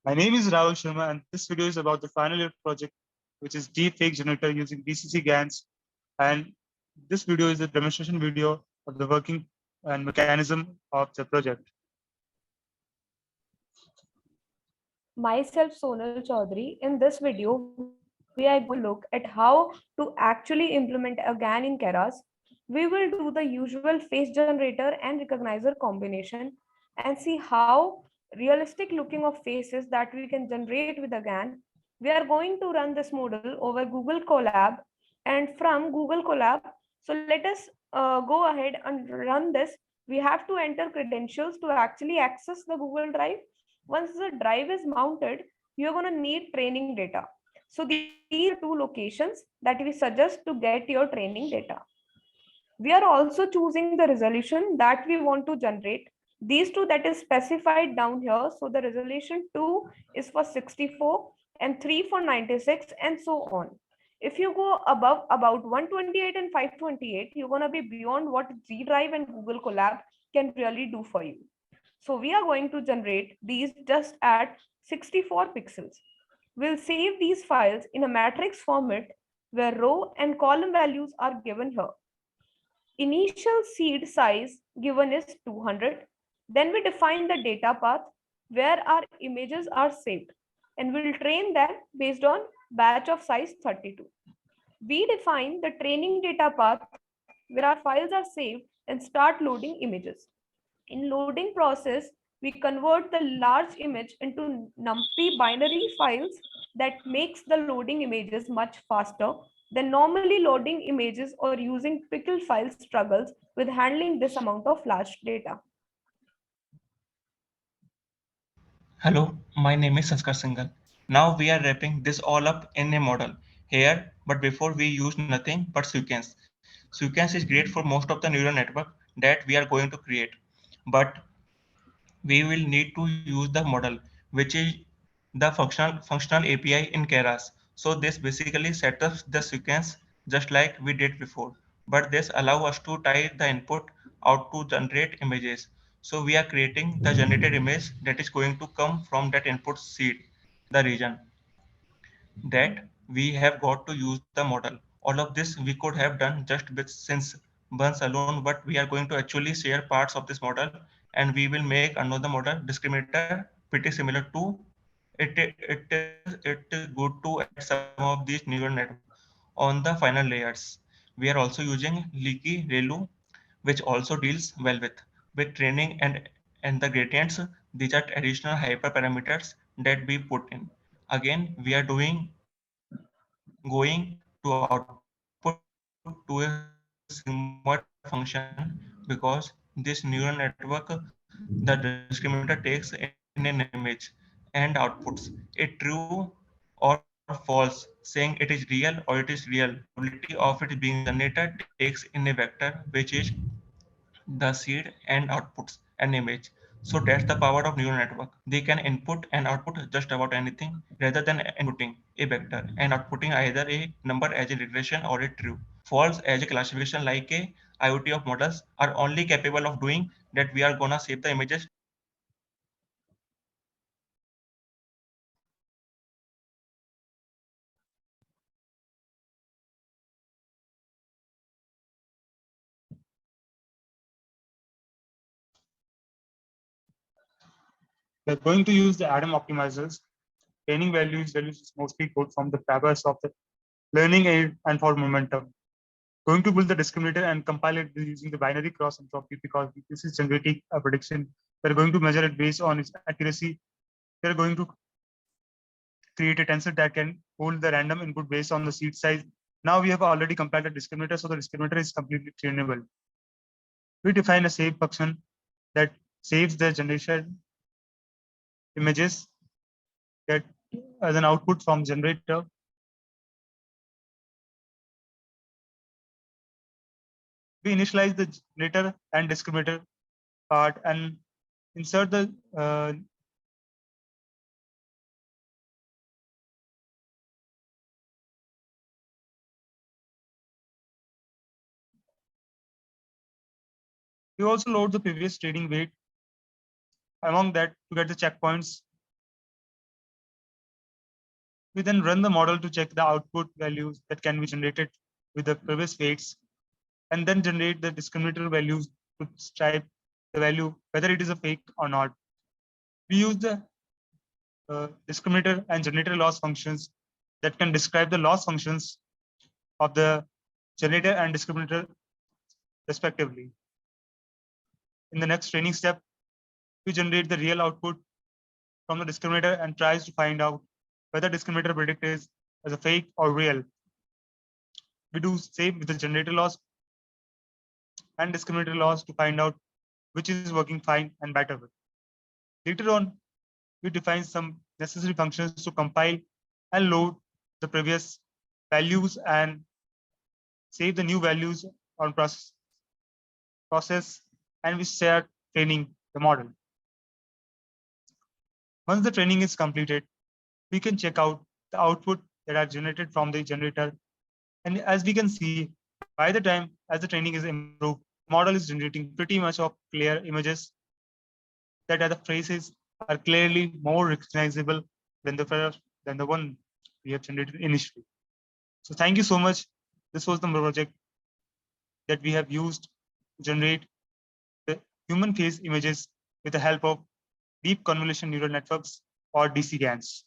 My name is Rahul Sharma, and this video is about the final year project, which is deepfake generator using DCGANs. And this video is a demonstration video of the working and mechanism of the project. Myself Sonal Chaudhary. In this video, we are going to look at how to actually implement a GAN in Keras. We will do the usual face generator and recognizer combination and see how realistic looking of faces that we can generate with a GAN. We are going to run this model over Google Colab, and from Google Colab, so let us go ahead and run this. We have to enter credentials to actually access the Google Drive. Once the drive is mounted, you're going to need training data. So these are the two locations that we suggest to get your training data. We are also choosing the resolution that we want to generate. These two that is specified down here. So the resolution 2 is for 64 and 3 for 96 and so on. If you go above about 128 and 528, you're going to be beyond what G Drive and Google Colab can really do for you. So we are going to generate these just at 64 pixels. We'll save these files in a matrix format where row and column values are given here. Initial seed size given is 200. Then we define the data path where our images are saved, and we'll train them based on batch of size 32. We define the training data path where our files are saved and start loading images. In loading process, we convert the large image into NumPy binary files that makes the loading images much faster than normally loading images or using pickle file struggles with handling this amount of large data. Hello, my name is Sanskar Singhal. Now we are wrapping this all up in a model here, but before we use nothing but sequence. Sequence is great for most of the neural network that we are going to create, but we will need to use the model, which is the functional API in Keras. So this basically sets up the sequence just like we did before, but this allow us to tie the input out to generate images. So we are creating the generated image that is going to come from that input seed, the region that we have got to use the model. All of this we could have done just with since once alone, but we are going to actually share parts of this model, and we will make another model discriminator pretty similar to it is good to add some of these neural network on the final layers. We are also using leaky ReLU, which also deals well with training and the gradients. These are additional hyperparameters that we put in. Again, we are going to output to a sigma function because this neural network, the discriminator takes in an image and outputs a true or false, saying it is real or it is real. The probability of it being generated takes in a vector, which is the seed and outputs an image. So that's the power of neural network. They can input and output just about anything rather than inputting a vector and outputting either a number as a regression or a true. False as a classification like a IoT of models are only capable of doing that we are gonna save the images to the GAN file and we are going to run it in the GAN file. So this is the power of neural network. They can input and output just about anything rather than inputting a vector and outputting either a number as a regression or a true. We're going to use the Adam optimizers. Training values is mostly code from the papers of the learning aid and for momentum. Going to build the discriminator and compile it using the binary cross entropy because this is generating a prediction. We're going to measure it based on its accuracy. We're going to create a tensor that can hold the random input based on the seed size. Now we have already compiled the discriminator, so the discriminator is completely trainable. We define a save function that saves the generation images that as an output from generator. We initialize the generator and discriminator part and insert the we also load the previous training weight among that to get the checkpoints. We then run the model to check the output values that can be generated with the previous weights, and then generate the discriminator values to stripe the value, whether it is a fake or not. We use the discriminator and generator loss functions that can describe the loss functions of the generator and discriminator respectively. In the next training step, we generate the real output from the discriminator and tries to find out whether discriminator predict is as a fake or real. We do same with the generator loss and discriminator loss to find out which is working fine and better. Later on, we define some necessary functions to compile and load the previous values and save the new values on process, and we start training the model. Once the training is completed, we can check out the output that are generated from the generator. And as we can see, by the time as the training is improved, model is generating pretty much of clear images that are the phrases are clearly more recognizable than the one we have generated initially. So thank you so much. This was the project that we have used to generate the human face images with the help of deep convolution neural networks or DCGANs.